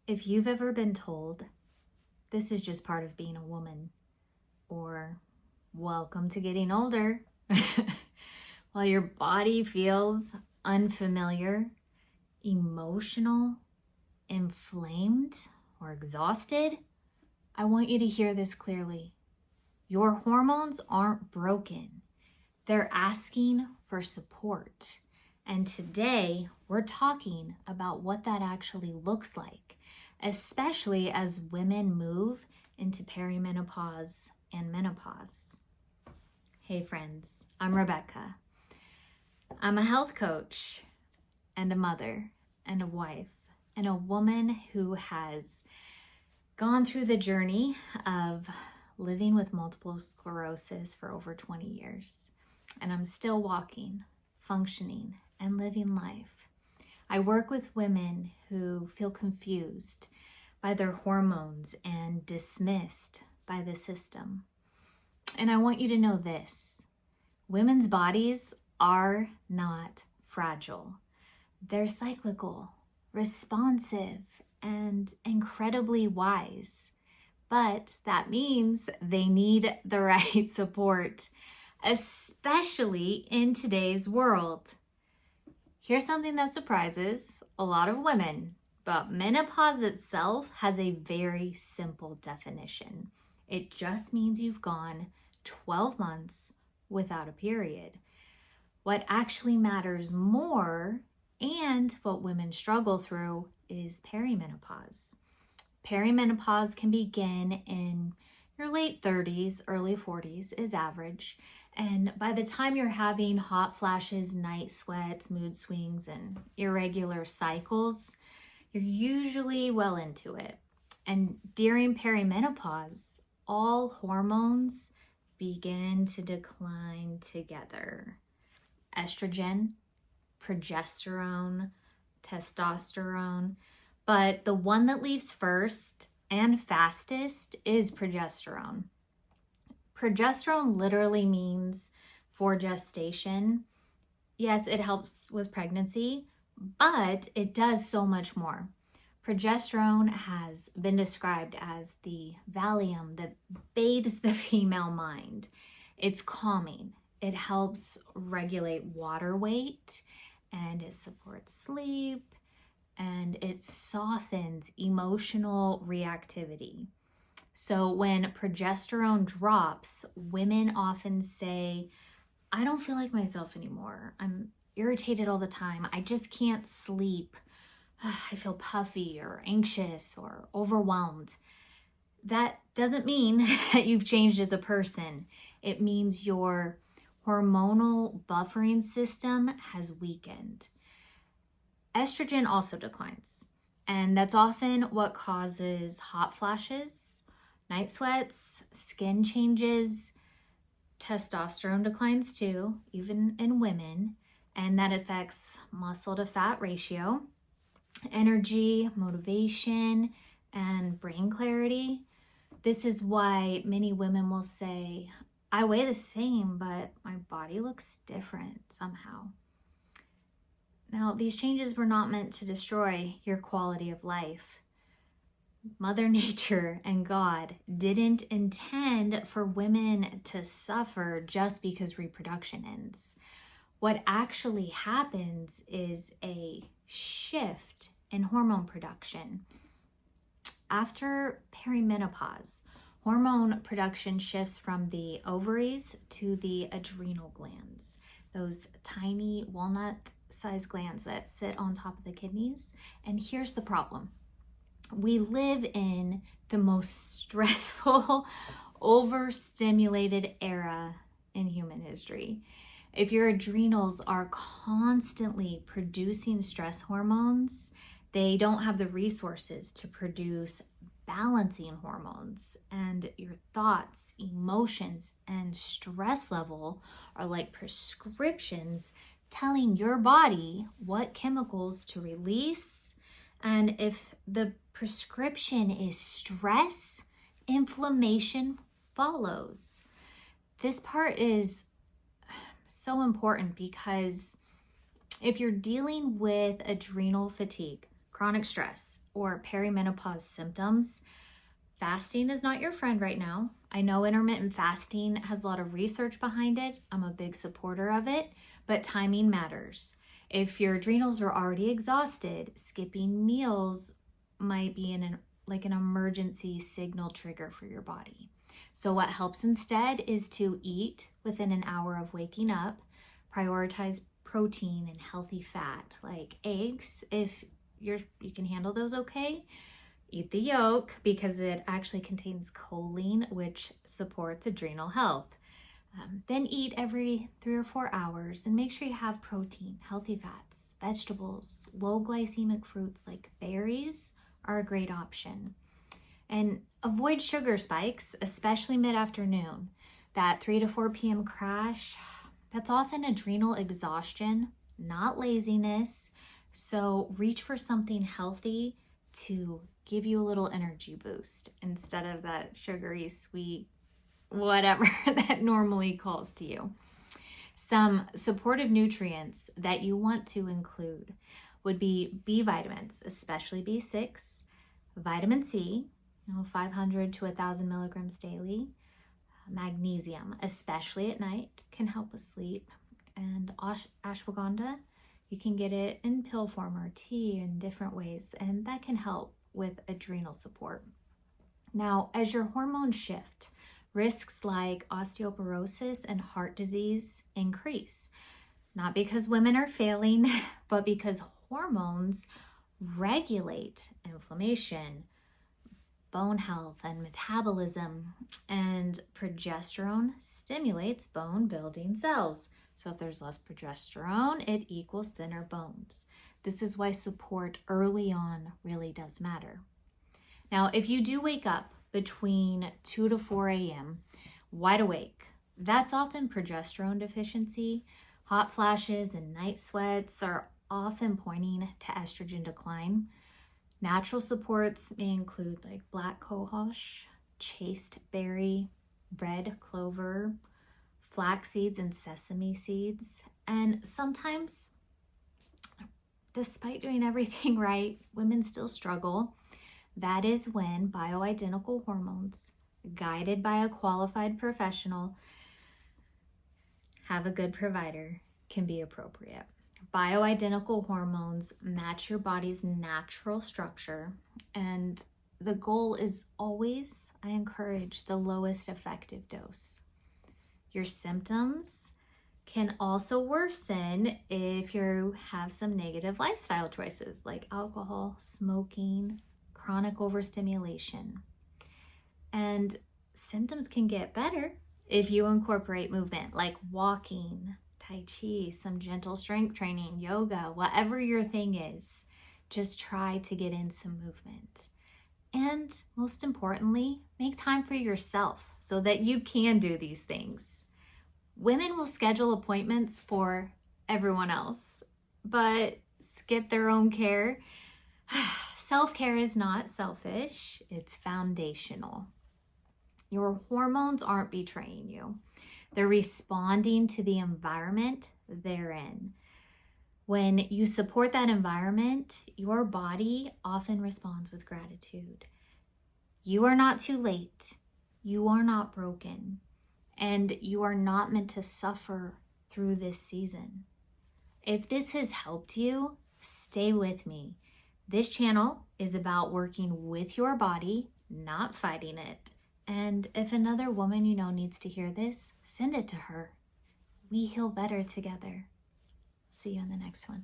If you've ever been told this is just part of being a woman, or welcome to getting older, while your body feels unfamiliar, emotional, inflamed, or exhausted, I want you to hear this clearly. Your hormones aren't broken. They're asking for support. And today we're talking about what that actually looks like, especially as women move into perimenopause and menopause. Hey friends, I'm Rebecca. I'm a health coach and a mother and a wife and a woman who has gone through the journey of living with multiple sclerosis for over 20 years. And I'm still walking, functioning, and living life. I work with women who feel confused by their hormones and dismissed by the system. And I want you to know this: women's bodies are not fragile. They're cyclical, responsive, and incredibly wise. But that means they need the right support, especially in today's world. Here's something that surprises a lot of women, but menopause itself has a very simple definition. It just means you've gone 12 months without a period. What actually matters more, and what women struggle through, is perimenopause. Perimenopause can begin in your late 30s, early 40s is average. And by the time you're having hot flashes, night sweats, mood swings, and irregular cycles, you're usually well into it. And during perimenopause, all hormones begin to decline together. Estrogen, progesterone, testosterone, but the one that leaves first and fastest is progesterone. Progesterone literally means for gestation. Yes, it helps with pregnancy, but it does so much more. Progesterone has been described as the Valium that bathes the female mind. It's calming. It helps regulate water weight, and it supports sleep, and it softens emotional reactivity. So when progesterone drops, women often say, I don't feel like myself anymore. I'm irritated all the time. I just can't sleep. I feel puffy or anxious or overwhelmed. That doesn't mean that you've changed as a person. It means your hormonal buffering system has weakened. Estrogen also declines, and that's often what causes hot flashes, night sweats, skin changes. Testosterone declines too, even in women, and that affects muscle to fat ratio, energy, motivation, and brain clarity. This is why many women will say, I weigh the same, but my body looks different somehow. Now, these changes were not meant to destroy your quality of life. Mother Nature and God didn't intend for women to suffer just because reproduction ends. What actually happens is a shift in hormone production. After perimenopause, hormone production shifts from the ovaries to the adrenal glands, those tiny walnut-sized glands that sit on top of the kidneys. And here's the problem. We live in the most stressful, overstimulated era in human history. If your adrenals are constantly producing stress hormones, they don't have the resources to produce balancing hormones, and your thoughts, emotions, and stress level are like prescriptions telling your body what chemicals to release. And if the prescription is stress, inflammation follows. This part is so important because if you're dealing with adrenal fatigue, chronic stress, or perimenopause symptoms, fasting is not your friend right now. I know intermittent fasting has a lot of research behind it. I'm a big supporter of it, but timing matters. If your adrenals are already exhausted, skipping meals might be an emergency signal trigger for your body. So what helps instead is to eat within an hour of waking up, prioritize protein and healthy fat like eggs. If you can handle those okay, eat the yolk because it actually contains choline, which supports adrenal health. Then eat every 3 or 4 hours and make sure you have protein, healthy fats, vegetables, low glycemic fruits like berries are a great option. And avoid sugar spikes, especially mid-afternoon. That 3 to 4 p.m. crash, that's often adrenal exhaustion, not laziness. So reach for something healthy to give you a little energy boost instead of that sugary, sweet, whatever that normally calls to you. Some supportive nutrients that you want to include would be B vitamins, especially B6, vitamin C, 500 to 1,000 milligrams daily, magnesium, especially at night, can help with sleep, and ashwagandha, you can get it in pill form or tea in different ways, and that can help with adrenal support. Now, as your hormones shift, risks like osteoporosis and heart disease increase, not because women are failing, but because hormones regulate inflammation, bone health, and metabolism, and progesterone stimulates bone building cells. So if there's less progesterone, it equals thinner bones. This is why support early on really does matter. Now, if you do wake up between 2 to 4 a.m. wide awake, that's often progesterone deficiency. Hot flashes and night sweats are often pointing to estrogen decline. Natural supports may include like black cohosh, chasteberry, red clover, flax seeds, and sesame seeds. And sometimes, despite doing everything right, women still struggle. That is when bioidentical hormones, guided by a qualified professional, have a good provider, can be appropriate. Bioidentical hormones match your body's natural structure, and the goal is always, I encourage, the lowest effective dose. Your symptoms can also worsen if you have some negative lifestyle choices like alcohol, smoking, chronic overstimulation. And symptoms can get better if you incorporate movement like walking, Tai Chi, some gentle strength training, yoga, whatever your thing is. Just try to get in some movement. And most importantly, make time for yourself so that you can do these things. Women will schedule appointments for everyone else, but skip their own care. Self-care is not selfish, it's foundational. Your hormones aren't betraying you. They're responding to the environment they're in. When you support that environment, your body often responds with gratitude. You are not too late. You are not broken. And you are not meant to suffer through this season. If this has helped you, stay with me. This channel is about working with your body, not fighting it. And if another woman you know needs to hear this, send it to her. We heal better together. See you in the next one.